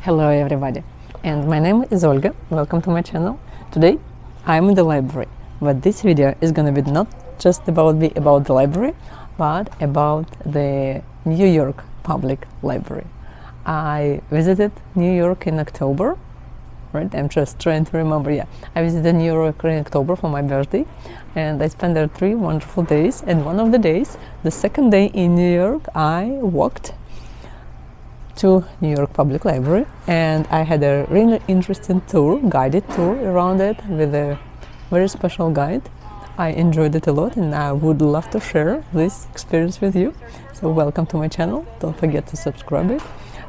Hello everybody, and my name is Olga. Welcome to my channel. Today I'm in the library, but this video is gonna be not just about the library, but about the New York Public Library. I visited New York in October, right? I'm just trying to remember. Yeah, I visited New York in October for my birthday, and I spent there 3 wonderful days. And one of the days, the second day in New York, I walked to New York Public Library, and I had a really interesting tour, guided tour around it with a very special guide. I enjoyed it a lot, and I would love to share this experience with you. So welcome to my channel. Don't forget to subscribe it,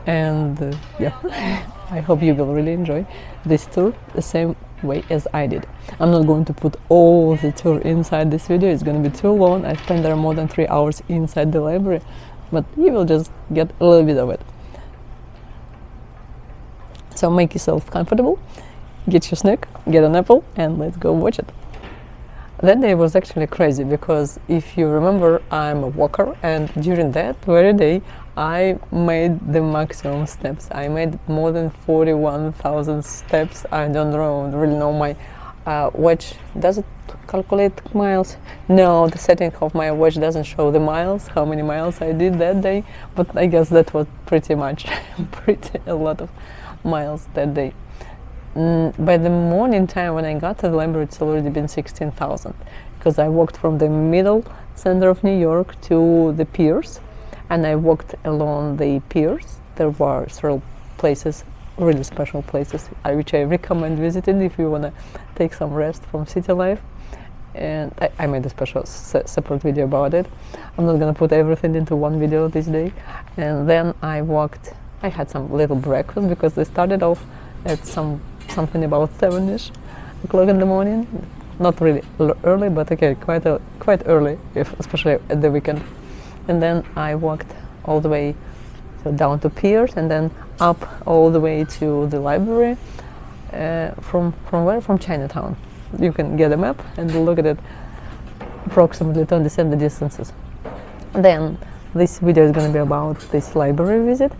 and yeah, I hope you will really enjoy this tour the same way as I did. I'm not going to put all the tour inside this video. It's going to be too long. I spent there more than 3 hours inside the library, but you will just get a little bit of it. So make yourself comfortable, get your snack, get an apple, and let's go watch it. That day was actually crazy because if you remember, I'm a walker, and during that very day I made the maximum steps. I made more than 41,000 steps. I don't really know my watch. Does it calculate miles? No, the setting of my watch doesn't show the miles, how many miles I did that day, but I guess that was pretty much a lot of miles that day. By the morning time when I got to the library, it's already been 16,000 because I walked from the middle center of New York to the piers, and I walked along the piers. There were several places, really special places, which I recommend visiting if you want to take some rest from city life. And I made a special separate video about it. I'm not gonna put everything into one video this day. And then I had some little breakfast because they started off at something about 7-ish o'clock in the morning. Not really early, but okay, quite early, especially at the weekend. And then I walked all the way down to piers, and then up all the way to the library. From where? From Chinatown. You can get a map and look at it approximately to understand the distances. Then this video is going to be about this library visit.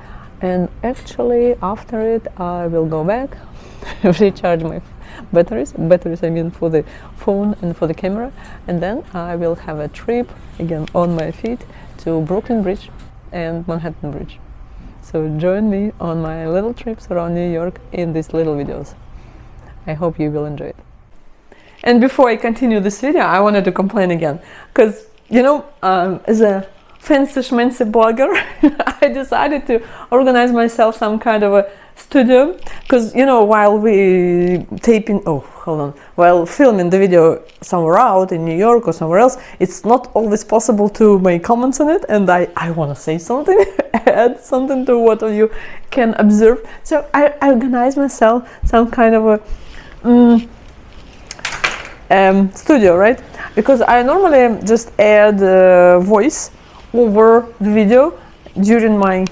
And actually, after it, I will go back, recharge my batteries I mean for the phone and for the camera, and then I will have a trip, again on my feet, to Brooklyn Bridge and Manhattan Bridge. So join me on my little trips around New York in these little videos. I hope you will enjoy it. And before I continue this video, I wanted to complain again, because, you know, as a fancy schmancy blogger, I decided to organize myself some kind of a studio, because, you know, while while filming the video somewhere out in New York or somewhere else, it's not always possible to make comments on it, and I want to say something, add something to what you can observe. So I organized myself some kind of a studio, right? Because I normally just add voice over the video during my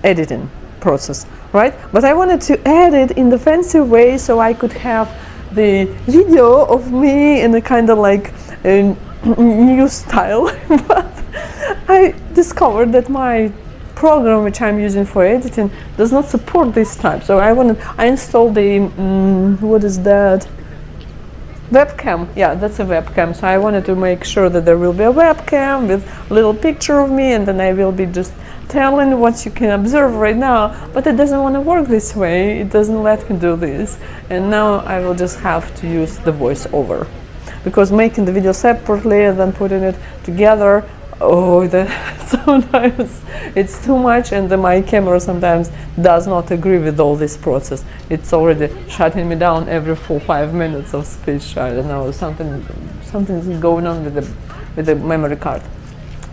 editing process, right? But I wanted to add it in the fancy way so I could have the video of me in a kind of like a new style. But I discovered that my program, which I'm using for editing, does not support this type. So I installed the what is that? Webcam. Yeah, that's a webcam. So I wanted to make sure that there will be a webcam with a little picture of me, and then I will be just telling what you can observe right now. But it doesn't want to work this way. It doesn't let me do this. And now I will just have to use the voiceover, because making the video separately and then putting it together, sometimes it's too much, and my camera sometimes does not agree with all this process. It's already shutting me down every 4-5 minutes of speech. I don't know, something's going on with the memory card.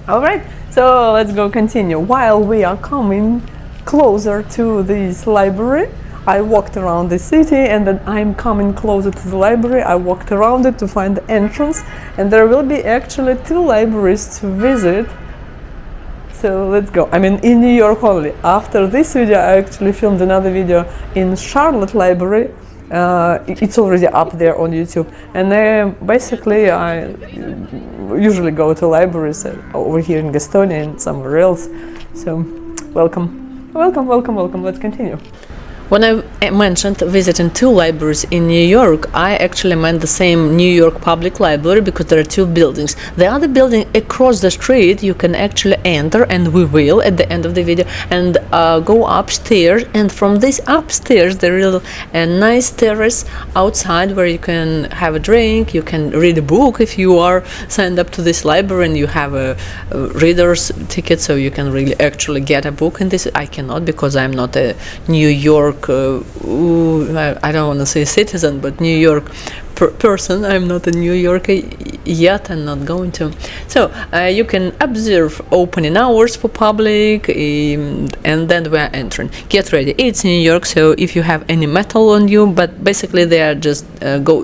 All right, so let's go continue. While we are coming closer to this library, I walked around the city, and then I'm coming closer to the library. I walked around it to find the entrance, and there will be actually 2 libraries to visit. So let's go. I mean, in New York only. After this video, I actually filmed another video in Charlotte Library. It's already up there on YouTube. And basically, I usually go to libraries over here in Gastonia and somewhere else. So, welcome. Welcome, welcome, welcome. Let's continue. When I mentioned visiting 2 libraries in New York, I actually meant the same New York Public Library because there are 2 buildings. The other building across the street you can actually enter, and we will at the end of the video, and go upstairs, and from this upstairs there is a nice terrace outside where you can have a drink, you can read a book if you are signed up to this library and you have a reader's ticket, so you can really actually get a book in this. I cannot because I'm not a New York I don't want to say citizen, but New York person. I'm not a New Yorker yet and not going to. So you can observe opening hours for public, and then we are entering. Get ready. It's New York, so if you have any metal on you, but basically they are just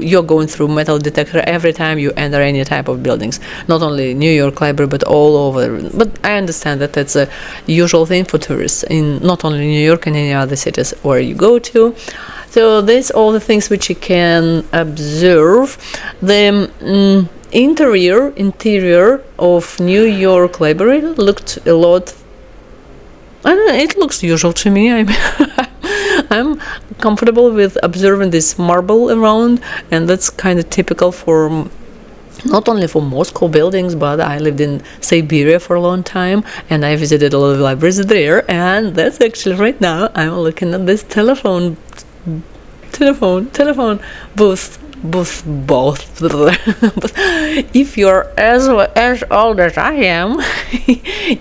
you're going through metal detector every time you enter any type of buildings. Not only New York Library, but all over. But I understand that that's a usual thing for tourists in not only New York and any other cities where you go to. So these all the things which you can observe. The interior of New York Library looked a lot. I don't know, it looks usual to me. I'm comfortable with observing this marble around, and that's kind of typical for not only for Moscow buildings, but I lived in Siberia for a long time and I visited a lot of libraries there, and that's actually right now I'm looking at this telephone booth. If you're as old as I am,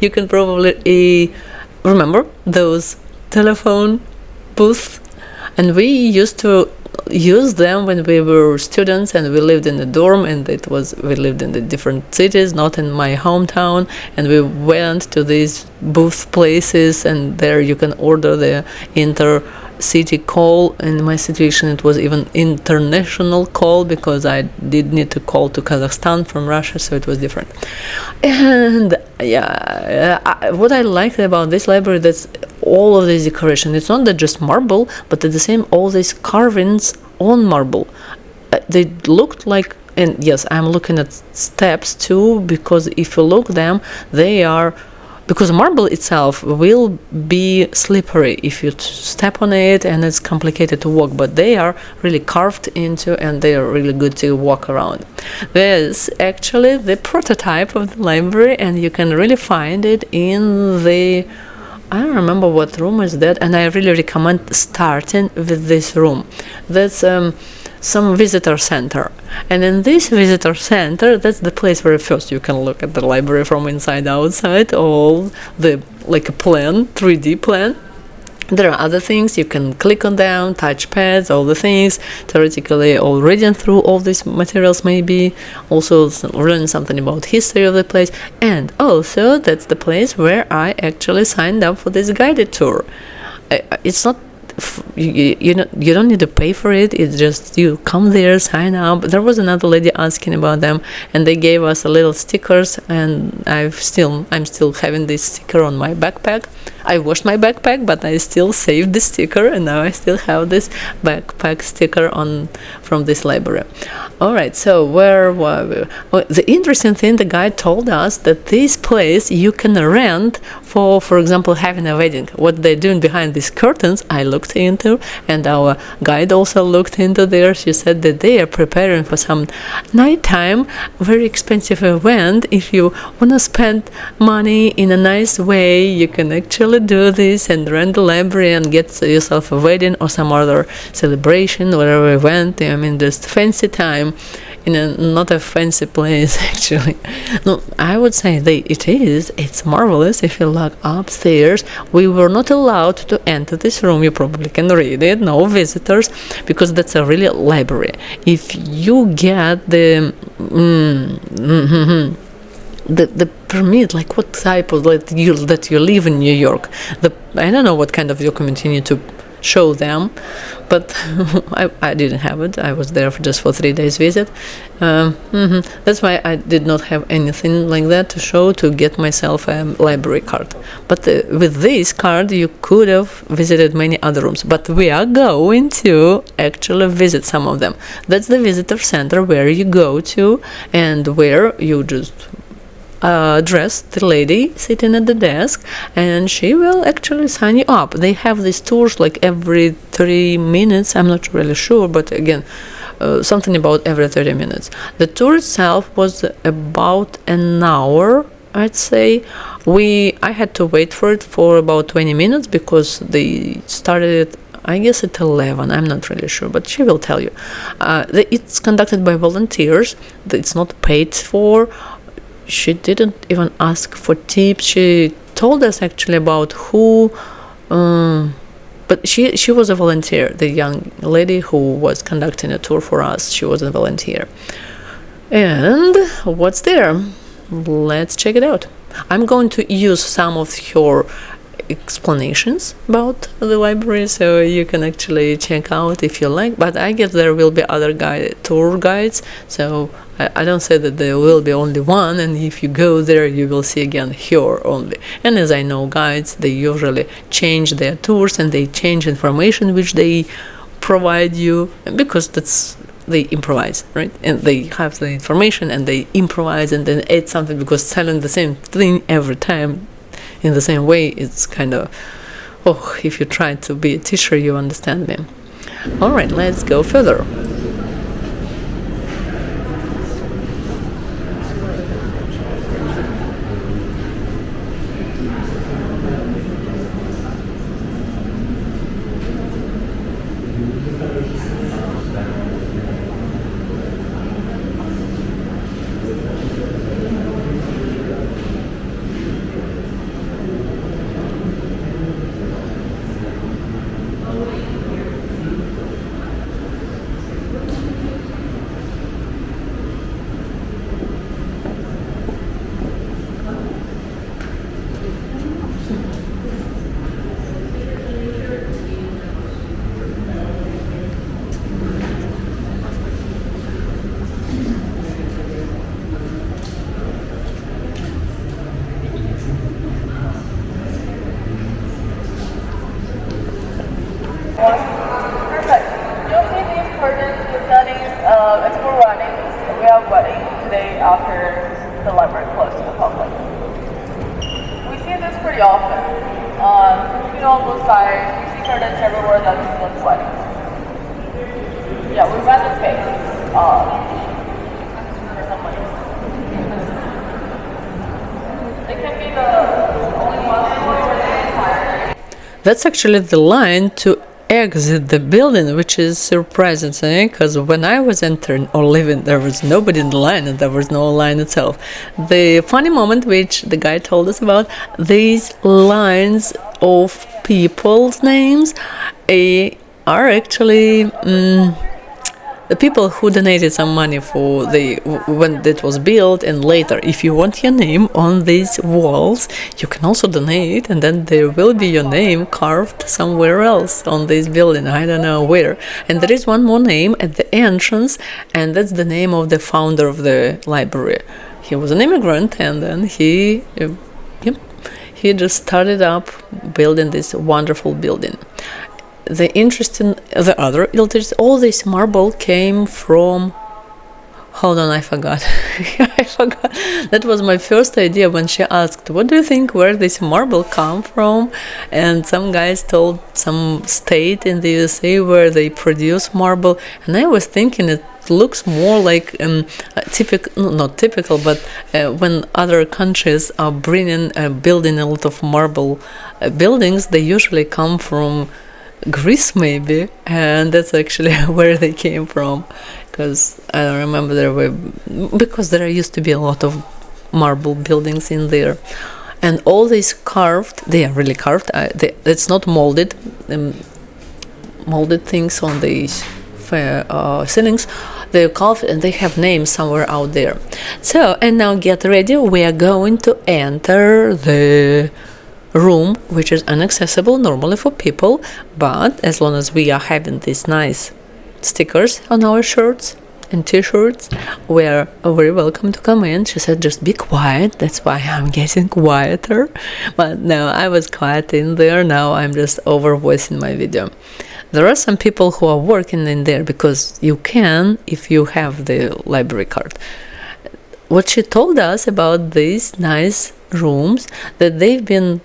you can probably remember those telephone booths, and we used to use them when we were students and we lived in the dorm, and we lived in the different cities, not in my hometown, and we went to these booth places, and there you can order the intercity call. In my situation it was even international call because I did need to call to Kazakhstan from Russia, so it was different. And what I liked about this library, that's all of this decoration. It's not that just marble, but at the same all these carvings on marble. They looked like, and yes, I'm looking at steps too, because if you look them, they are, because marble itself will be slippery if you step on it, and it's complicated to walk, but they are really carved into and they are really good to walk around. There's actually the prototype of the library, and you can really find it in the, I don't remember what room is that, and I really recommend starting with this room. That's some visitor center, and in this visitor center, that's the place where first you can look at the library from inside outside, all the, like a plan, 3D plan. There are other things, you can click on them, touch pads, all the things, theoretically all reading through all these materials, maybe also learn something about history of the place, and also that's the place where I actually signed up for this guided tour. It's not, you don't need to pay for it, it's just you come there, sign up. There was another lady asking about them, and they gave us a little stickers, and I'm still having this sticker on my backpack. I washed my backpack, but I still saved the sticker, and now I still have this backpack sticker on from this library. All right, so where were we? Oh, the interesting thing, the guide told us that this place you can rent for example, having a wedding. What they're doing behind these curtains, I looked into, and our guide also looked into there. She said that they are preparing for some nighttime, very expensive event. If you want to spend money in a nice way, you can actually do this and rent the library and get yourself a wedding or some other celebration, whatever event. I mean, just fancy time in not a fancy place, actually. No, I would say it's marvelous. If you look upstairs, we were not allowed to enter this room. You probably can read it, no visitors, because that's a really library. If you get the permit, like what type of that you live in New York, I don't know what kind of document you need to show them, but I didn't have it. I was there just for 3 days visit. That's why I did not have anything like that to show to get myself a library card. But with this card you could have visited many other rooms, but we are going to actually visit some of them. That's the visitor center where you go to and where you just address the lady sitting at the desk, and she will actually sign you up. They have these tours like every 30 minutes. I'm not really sure, but again, something about every 30 minutes. The tour itself was about an hour, I'd say. I had to wait for it for about 20 minutes because they started it, I guess, at 11. I'm not really sure, but she will tell you. It's conducted by volunteers. It's not paid for. She didn't even ask for tips. She told us actually about who, but she was a volunteer. The young lady who was conducting a tour for us, she was a volunteer. And what's there? Let's check it out. I'm going to use some of her explanations about the library, so you can actually check out if you like, but I guess there will be other tour guides, so I don't say that there will be only one, and if you go there you will see again her only. And as I know, guides, they usually change their tours and they change information which they provide you, because they improvise, right? And they have the information and they improvise and then add something, because telling the same thing every time in the same way, it's kind of, if you try to be a teacher, you understand me. All right, let's go further. Perfect. You'll see these curtains, the studies, explore weddings. We have wedding today after the library closed to the public. We see this pretty often. On both sides, we see curtains everywhere that's weddings. Yeah, we rent the space for somebody. It can be the only one or the entire. That's actually the line to exit the building, which is surprising to me, because when I was entering or leaving, there was nobody in the line and there was no line itself. The funny moment which the guy told us about, these lines of people's names are actually the people who donated some money for when it was built, and later, if you want your name on these walls, you can also donate, and then there will be your name carved somewhere else on this building. I don't know where. And there is one more name at the entrance, and that's the name of the founder of the library. He was an immigrant, and then he just started up building this wonderful building. All this marble came from, hold on, I forgot. I forgot. That was my first idea when she asked, what do you think where this marble come from? And some guys told some state in the USA where they produce marble, and I was thinking it looks more like not typical, but when other countries are building a lot of marble buildings, they usually come from Greece maybe, and that's actually where they came from, because I don't remember because there used to be a lot of marble buildings in there, and all these carved, they are really carved, it's not molded things on these ceilings, they're carved and they have names somewhere out there. So, and now get ready, we are going to enter the room, which is inaccessible normally for people, but as long as we are having these nice stickers on our shirts and t-shirts, we are very welcome to come in. She said just be quiet, that's why I'm getting quieter, but no, I was quiet in there. Now I'm just over voicing my video. There are some people who are working in there, because you can, if you have the library card. what she told us about these nice rooms, that they've been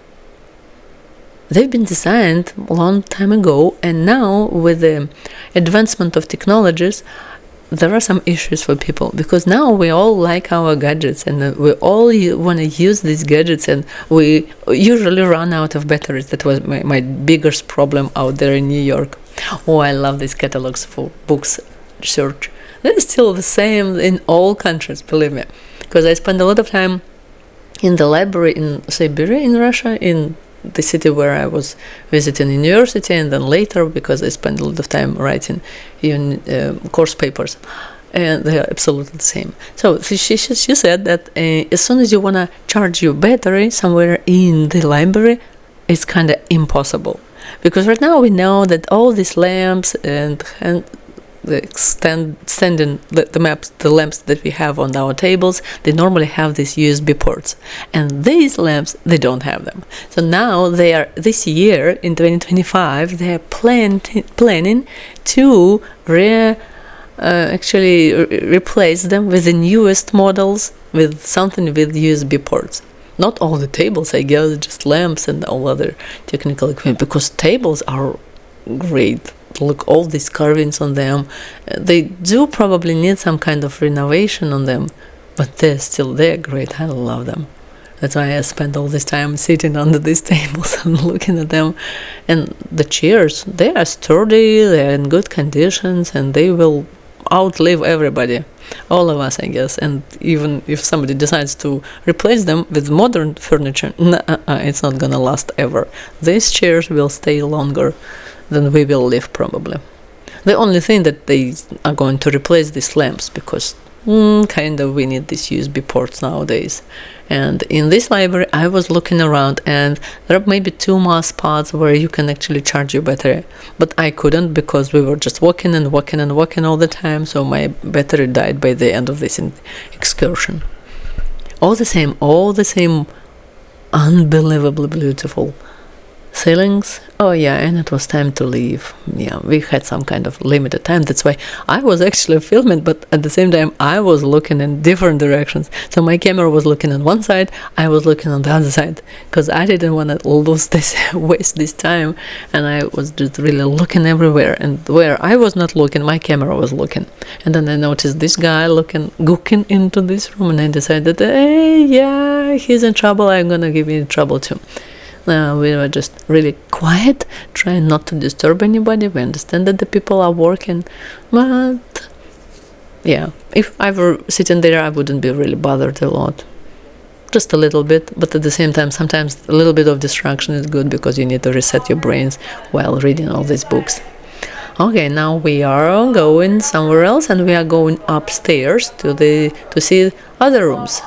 designed a long time ago, and now with the advancement of technologies, there are some issues for people, because now we all like our gadgets, and we all want to use these gadgets, and we usually run out of batteries. That was my biggest problem out there in New York. Oh, I love these catalogs for books search. They're still the same in all countries, believe me, because I spend a lot of time in the library in Siberia, in Russia, in the city where I was visiting university, and then later, because I spent a lot of time writing course papers, and they are absolutely the same. So she said that as soon as you want to charge your battery somewhere in the library, it's kind of impossible, because right now we know that all these lamps and the lamps that we have on our tables, they normally have these USB ports, and these lamps, they don't have them. So now they are, this year in 2025, they are planning to replace them with the newest models with something with USB ports. Not all the tables, I guess, just lamps and all other technical equipment, because tables are great. Look, all these carvings on them, they do probably need some kind of renovation on them, but they're great. I love them. That's why I spend all this time sitting under these tables and looking at them. And the chairs, they are sturdy, they're in good conditions, and they will outlive everybody, all of us, I guess. And even if somebody decides to replace them with modern furniture, it's not gonna last ever. These chairs will stay longer than we will live, probably. The only thing that they are going to replace these lamps, because kind of we need these USB ports nowadays. And in this library, I was looking around, and there are maybe 2 more spots where you can actually charge your battery, but I couldn't, because we were just walking and walking and walking all the time, so my battery died by the end of this excursion. All the same, unbelievably beautiful ceilings. Oh yeah, and it was time to leave. Yeah, we had some kind of limited time. That's why I was actually filming, but at the same time I was looking in different directions. So my camera was looking on one side, I was looking on the other side, because I didn't want to waste this time, and I was just really looking everywhere, and where I was not looking, my camera was looking. And then I noticed this guy looking into this room, and I decided, hey, yeah, he's in trouble, I'm gonna give him trouble too. We were just really quiet, trying not to disturb anybody. We understand that the people are working, but yeah, if I were sitting there, I wouldn't be really bothered a lot. Just a little bit, but at the same time, sometimes a little bit of distraction is good, because you need to reset your brains while reading all these books. Okay, now we are going somewhere else, and we are going upstairs to see other rooms.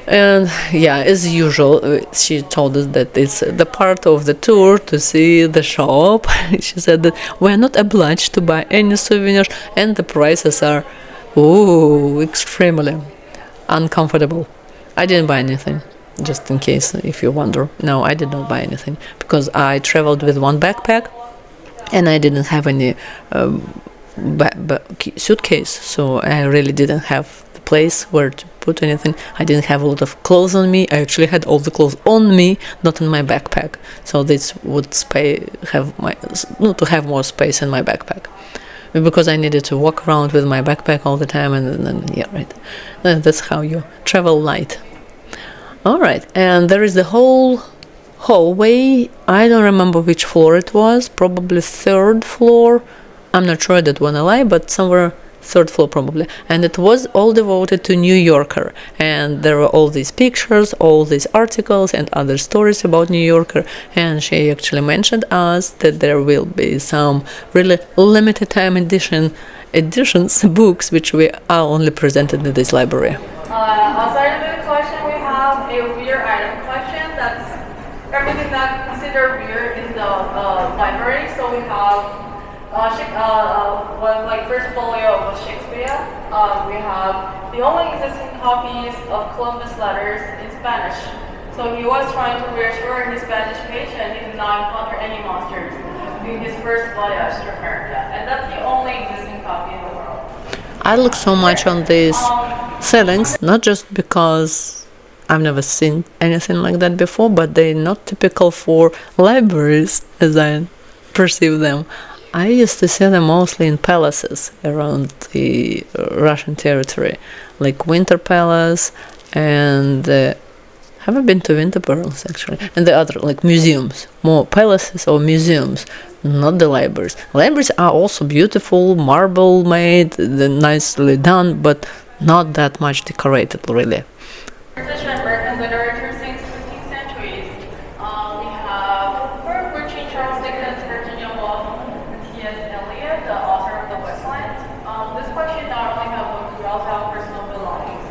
And yeah, as usual, she told us that it's the part of the tour to see the shop. She said that we're not obliged to buy any souvenirs, and the prices are extremely uncomfortable. I didn't buy anything, just in case if you wonder. No, I did not buy anything, because I traveled with one backpack, and I didn't have any suitcase, so I really didn't have the place where to put anything. I didn't have a lot of clothes on me. I actually had all the clothes on me, not in my backpack. So this would have more space in my backpack, because I needed to walk around with my backpack all the time, and then yeah, right. That's how you travel light. All right, and there is the whole hallway. I don't remember which floor it was. Probably 3rd floor. I'm not sure, I don't want to lie, but somewhere 3rd floor probably. And it was all devoted to New Yorker, and there were all these pictures, all these articles and other stories about New Yorker. And she actually mentioned us that there will be some really limited time editions books which we are only presented in this library. Outside of the collection, we have a weird item collection. That's everything that considered weird in the library. So we have first folio of Shakespeare. We have the only existing copies of Columbus letters in Spanish. So he was trying to reassure his Spanish patient he did not encounter any monsters in his first voyage to America. And that's the only existing copy in the world. I look so much on these ceilings, not just because I've never seen anything like that before, but they're not typical for libraries as I perceive them. I used to see them mostly in palaces around the Russian territory, like Winter Palace and haven't been to Winter Palace actually, and the other like museums, more palaces or museums, not the libraries. Libraries are also beautiful, marble made, they're nicely done, but not that much decorated really. British and American literature since 15th centuries. We have Virgin Charles Dickens, Virginia Woolf, T.S. Eliot, the author of the Westland. This question not only have books, we also have personal belongings.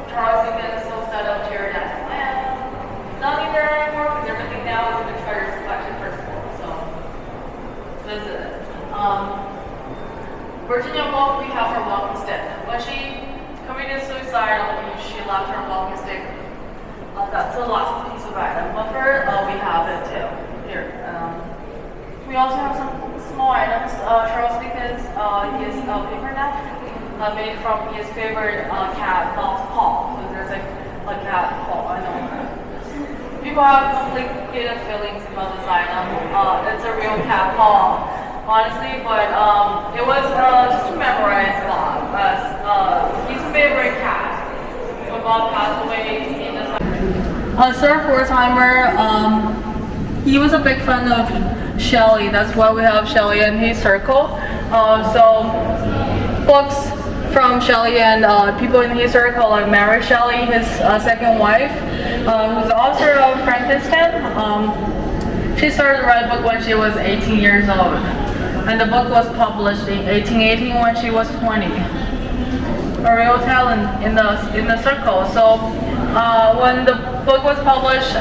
Charles Dickens still set up Pterodactyl Land. Not even there anymore because everything now is an expired collection first of all. So this is it. Virginia Woolf, we have her walking stick. When she committed suicide on the beach, she left her walking stick. That's the last piece of item of her. We have it too. Here. We also have some small items. Charles Dickens, his paper napkin made from his favorite cat, Paul. So there's a cat, Paul. I know. People have complicated feelings about this item. It's a real cat, Paul. Honestly, but it was just to memorize Bob as his favorite cat. When Bob passed away, he decided. Sir Forsheimer, he was a big fan of Shelley. That's why we have Shelley in his circle. So books from Shelley and people in his circle like Mary Shelley, his second wife, who's the author of Frankenstein. She started to write a book when she was 18 years old. And the book was published in 1818 when she was 20. A real talent in the circle. So when the book was published,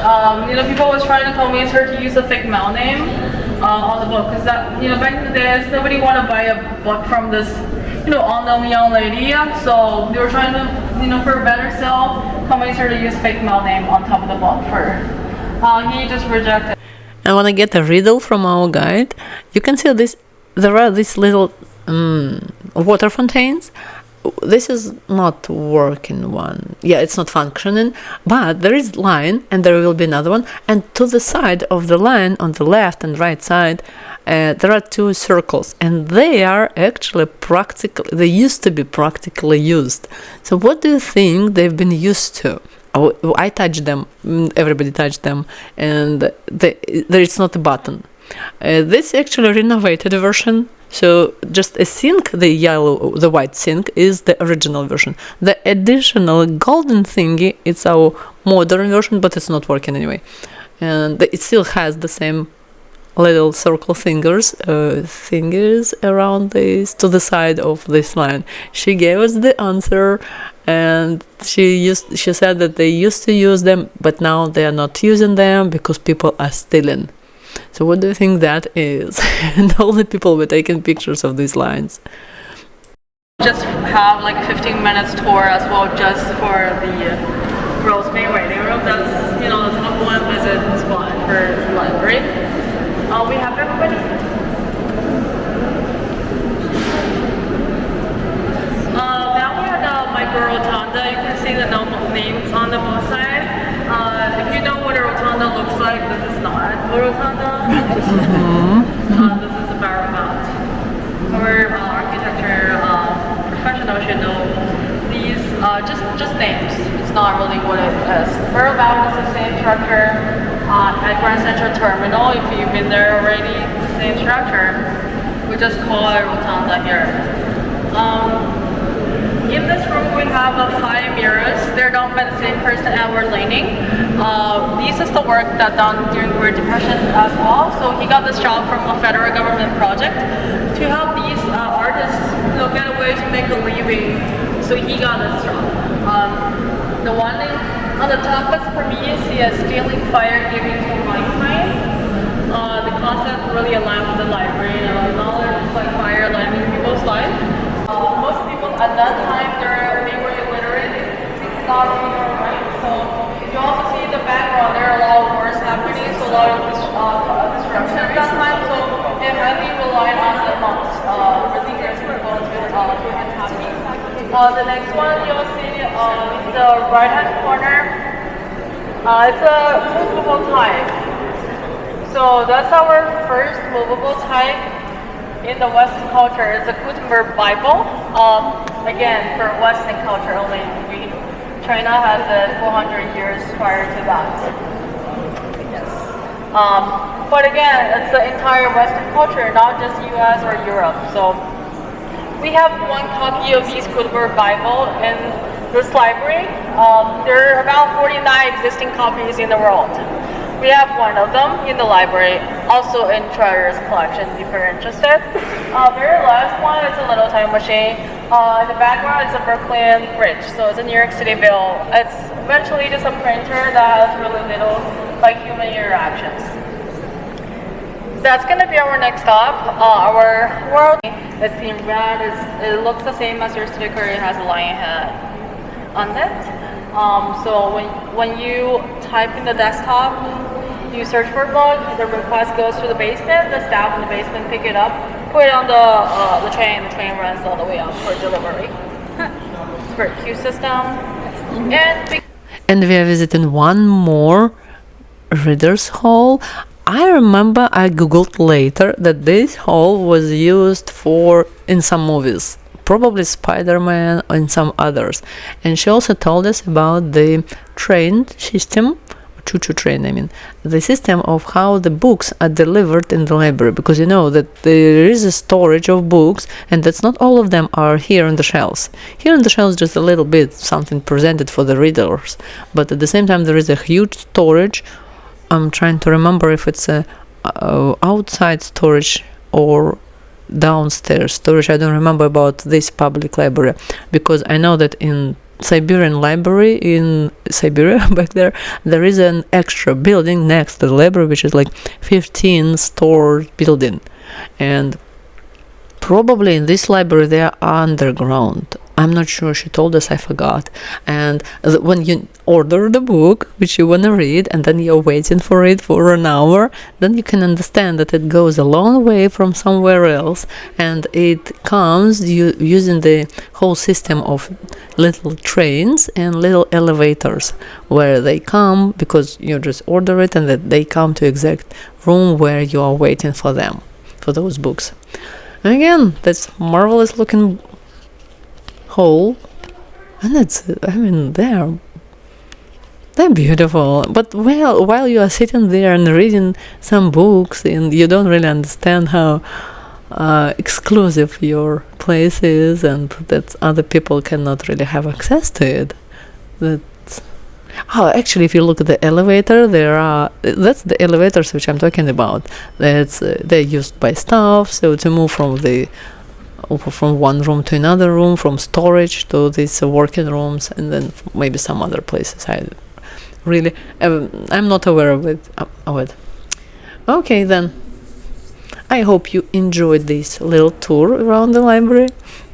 people was trying to convince her to use a fake mail name on the book, because that back in the days nobody want to buy a book from this unknown young lady. So they were trying to for a better sale convince her to use fake mail name on top of the book for her. He just rejected. And when I get a riddle from our guide, you can see this. There are these little water fountains. This is not working one. Yeah, it's not functioning, but there is line and there will be another one. And to the side of the line, on the left and right side, there are two circles, and they are actually they used to be practically used. So what do you think they've been used to? I touched them, everybody touched them, and there is not a button. This actually renovated version, so just a sink, the white sink is the original version. The additional golden thingy, it's our modern version, but it's not working anyway. And it still has the same little circle fingers around this, to the side of this line. She gave us the answer, and she said that they used to use them, but now they are not using them because people are stealing. So what do you think that is? And all the people were taking pictures of these lines. Just have like 15 minutes tour as well, just for the girls' main waiting room. That's the top one visit spot for the library. We have everybody. Now we're at the micro rotunda. You can see the names on the both side. If you know what a rotunda looks like, this is not a rotunda. This is a barrel mount. Our architecture professionals should know these just names. It's not really what it is. Barrel mount is the same structure at Grand Central Terminal. If you've been there already, the same structure. We just call it rotunda here. In this room we have 5 mirrors. They're done by the same person, Edward Laning. This is the work that done during the Great Depression as well. So he got this job from a federal government project to help these artists get a way to make a living. So he got this job. The one on the top is Prometheus, stealing fire, giving to mankind. The concept really aligned with the library. Knowledge is like fire, lighting people's life. Most people at that time they were illiterate. It's not reading or writing. So you also see in the background there are a lot of wars happening. So a lot of destruction at that time. So they highly relied on the monks. Really, there's people to The next one you'll see in the right-hand corner. It's a movable type. So that's our first movable type in the Western culture. It's a Gutenberg Bible. Again, for Western culture only. China has it 400 years prior to that. Yes. But again, it's the entire Western culture, not just US or Europe. So we have one copy of these Gutenberg Bible in this library. There are about 49 existing copies in the world. We have one of them in the library, also in Treasure's collection if you're interested. Very last one is a little time machine. In the background is a Brooklyn Bridge, so it's a New York City bill. It's eventually just a printer that has really little like human interactions. That's gonna be our next stop. Our world, it's in red. It looks the same as your sticker. It has a lion head on it. So when you type in the desktop, you search for a book, the request goes to the basement, the staff in the basement pick it up, put it on the train runs all the way up for delivery. It's a very cute system. And we are visiting one more reader's hall. I remember I googled later that this hall was used in some movies, probably Spider-Man and some others. And she also told us about the train system, choo-choo train, I mean, the system of how the books are delivered in the library, because you know that there is a storage of books and that's not all of them are here on the shelves. Here on the shelves just a little bit, something presented for the readers, but at the same time there is a huge storage. I'm trying to remember if it's a outside storage or downstairs storage. I don't remember about this public library, because I know that in Siberian library in Siberia back there is an extra building next to the library which is like 15-store building, and probably in this library they are underground. I'm not sure, she told us, I forgot. And when you order the book which you want to read and then you're waiting for it for an hour, then you can understand that it goes a long way from somewhere else, and it comes using the whole system of little trains and little elevators where they come, because you just order it and that they come to exact room where you are waiting for them, for those books. And again, that's marvelous looking hole, and they're beautiful, but while you are sitting there and reading some books and you don't really understand how exclusive your place is and that other people cannot really have access to it. Actually, if you look at the elevator, that's the elevators which I'm talking about. They're used by staff, so to move from one room to another room, from storage to these working rooms, and then maybe some other places. I'm not aware of it. Okay, then. I hope you enjoyed this little tour around the library.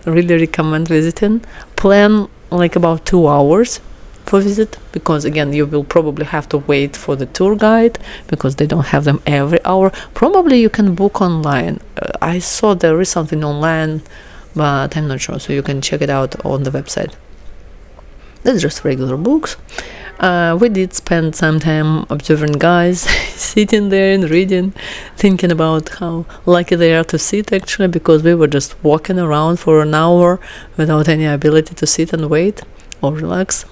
I really recommend visiting. Plan like about 2 hours for visit, because again you will probably have to wait for the tour guide because they don't have them every hour. Probably you can book online. I saw there is something online, but I'm not sure, so you can check it out on the website. That's just regular books. We did spend some time observing guys sitting there and reading, thinking about how lucky they are to sit, actually, because we were just walking around for an hour without any ability to sit and wait or relax.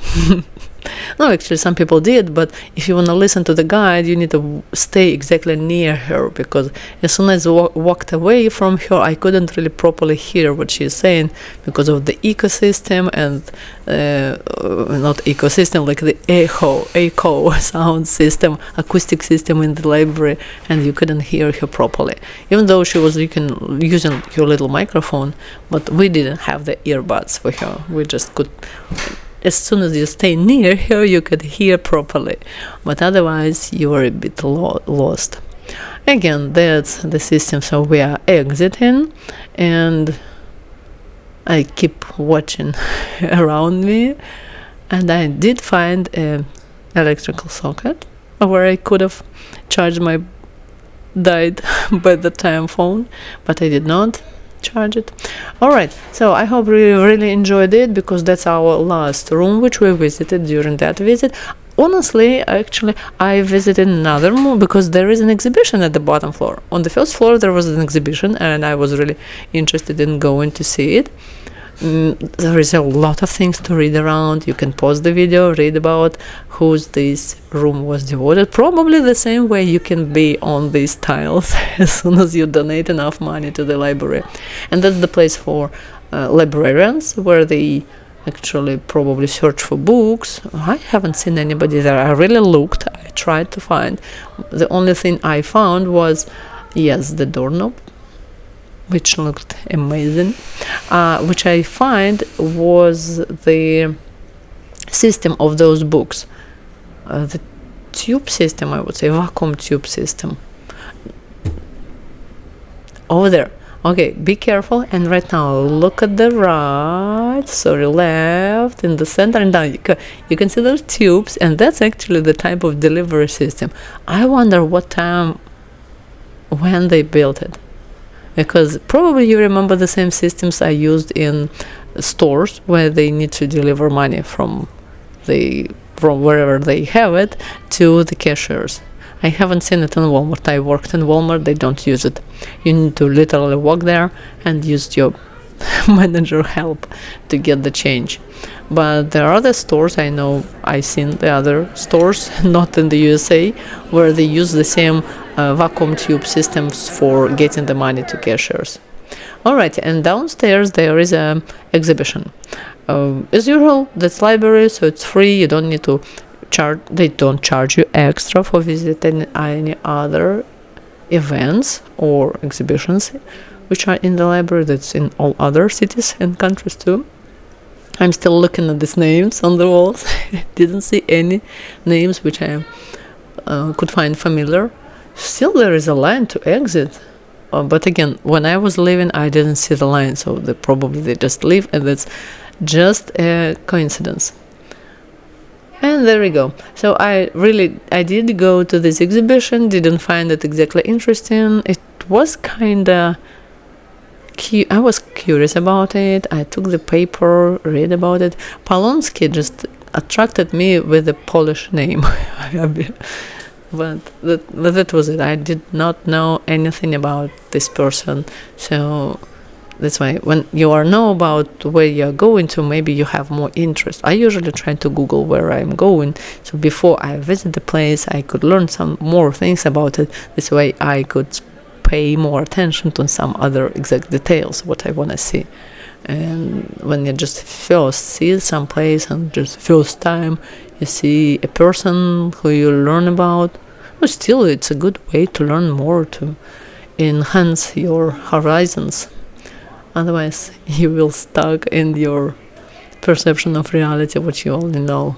No, actually some people did, but if you want to listen to the guide, you need to stay exactly near her, because as soon as I walked away from her, I couldn't really properly hear what she's saying because of the ecosystem and not ecosystem, like the echo sound system, acoustic system in the library, and you couldn't hear her properly, even though she was using her little microphone, but we didn't have the earbuds for her. We just could, as soon as you stay near her, you could hear properly, but otherwise you were a bit lost. Again, that's the system, so we are exiting, and I keep watching around me, and I did find an electrical socket where I could have charged my died by the time phone, but I did not. charge it. All right, so I hope you really enjoyed it, because that's our last room which we visited during that visit. Honestly, actually, I visited another room because there is an exhibition at the bottom floor. On the first floor there was an exhibition, and I was really interested in going to see it. There is a lot of things to read around. You can pause the video, read about whose this room was devoted. Probably the same way you can be on these tiles as soon as you donate enough money to the library. And that's the place for librarians, where they actually probably search for books. I haven't seen anybody there. I really looked. I tried to find. The only thing I found was, yes, the doorknob, which looked amazing. Which I find was the system of those books. The tube system, I would say, vacuum tube system. Over there. Okay, be careful, and right now look at the right, sorry, left, in the center, and down. You can see those tubes, and that's actually the type of delivery system. I wonder what time, when they built it. Because probably you remember the same systems I used in stores, where they need to deliver money from wherever they have it to the cashiers. I haven't seen it in Walmart. I worked in Walmart. They don't use it. You need to literally walk there and use your manager help to get the change. But there are other stores, I know I've seen the other stores, not in the USA, where they use the same vacuum tube systems for getting the money to cashiers. All right, and downstairs there is an exhibition. As usual, that's library, so it's free. You don't need to charge. They don't charge you extra for visiting any other events or exhibitions which are in the library. That's in all other cities and countries too. I'm still looking at these names on the walls. Didn't see any names which I could find familiar. Still there is a line to exit, but again, when I was leaving I didn't see the line, so they just leave, and that's just a coincidence. And there we go. So I did go to this exhibition, didn't find it exactly interesting. It was kinda I was curious about it. I took the paper, read about it. Polonsky just attracted me with a Polish name. But that was it. I did not know anything about this person. So that's why when you know about where you're going to, maybe you have more interest. I usually try to Google where I'm going. So before I visit the place, I could learn some more things about it. This way I could pay more attention to some other exact details, what I want to see. And when you just first see some place and just first time you see a person who you learn about, but still it's a good way to learn more, to enhance your horizons. Otherwise you will stuck in your perception of reality, what you already know.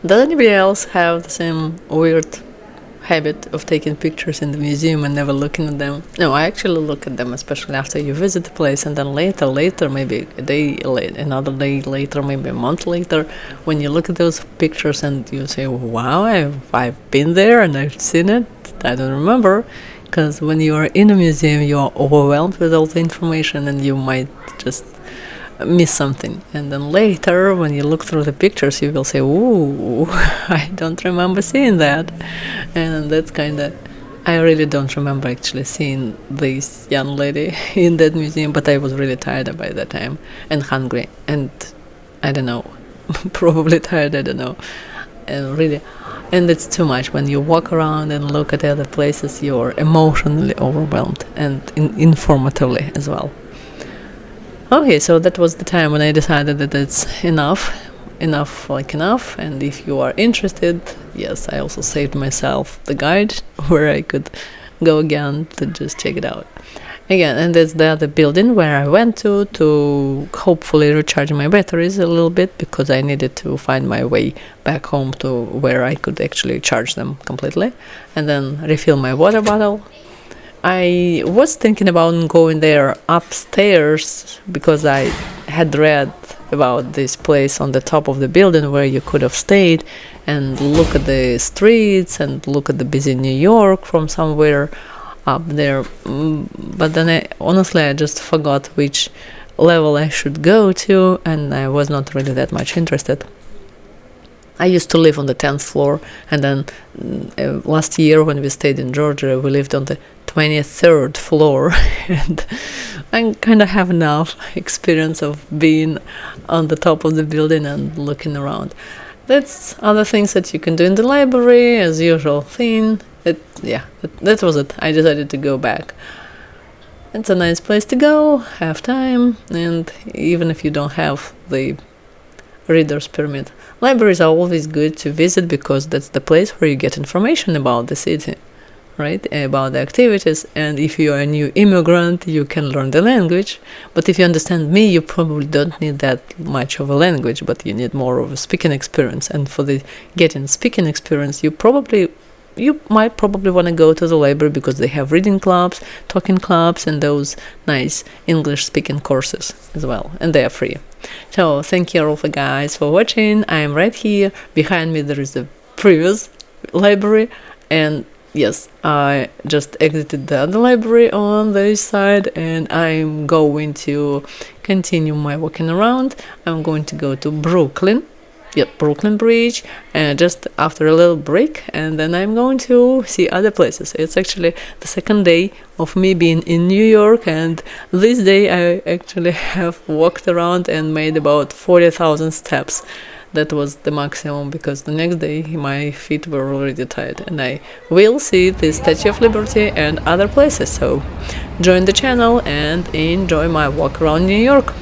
Does anybody else have the same weird habit of taking pictures in the museum and never looking at them? No, I actually look at them, especially after you visit the place, and then later, maybe a day late, another day later, maybe a month later, when you look at those pictures and you say, wow, I've been there and I've seen it, I don't remember. Because when you are in a museum, you are overwhelmed with all the information and you might just miss something. And then later, when you look through the pictures, you will say, ooh, I don't remember seeing that. And that's kind of, I really don't remember actually seeing this young lady in that museum, but I was really tired by that time and hungry. And I don't know, probably tired, I don't know. And really, and it's too much. When you walk around and look at other places, you're emotionally overwhelmed and informatively as well. Okay, so that was the time when I decided that it's enough, and if you are interested, yes, I also saved myself the guide where I could go again to just check it out. Again, and that's the other building where I went to hopefully recharge my batteries a little bit, because I needed to find my way back home to where I could actually charge them completely, and then refill my water bottle. I was thinking about going there upstairs because I had read about this place on the top of the building where you could have stayed and look at the streets and look at the busy New York from somewhere up there. But then I just forgot which level I should go to, and I was not really that much interested. I used to live on the 10th floor, and then last year when we stayed in Georgia, we lived on the 23rd floor, and I kind of have enough experience of being on the top of the building and looking around. That's other things that you can do in the library, as usual thing. That was it. I decided to go back. It's a nice place to go, have time, and even if you don't have the reader's permit, libraries are always good to visit because that's the place where you get information about the city, right? About the activities. And if you are a new immigrant, you can learn the language. But if you understand me, you probably don't need that much of a language, but you need more of a speaking experience. And for the getting speaking experience, you might probably want to go to the library because they have reading clubs, talking clubs, and those nice English speaking courses as well, and they are free. So thank you all guys for watching. I am right here. Behind me there is the previous library, and yes, I just exited the other library on this side, and I'm going to continue my walking around. I'm going to go to Brooklyn Bridge, and just after a little break, and then I'm going to see other places. It's actually the second day of me being in New York, and this day I actually have walked around and made about 40,000 steps. That was the maximum, because the next day my feet were already tired, and I will see the Statue of Liberty and other places. So join the channel and enjoy my walk around New York.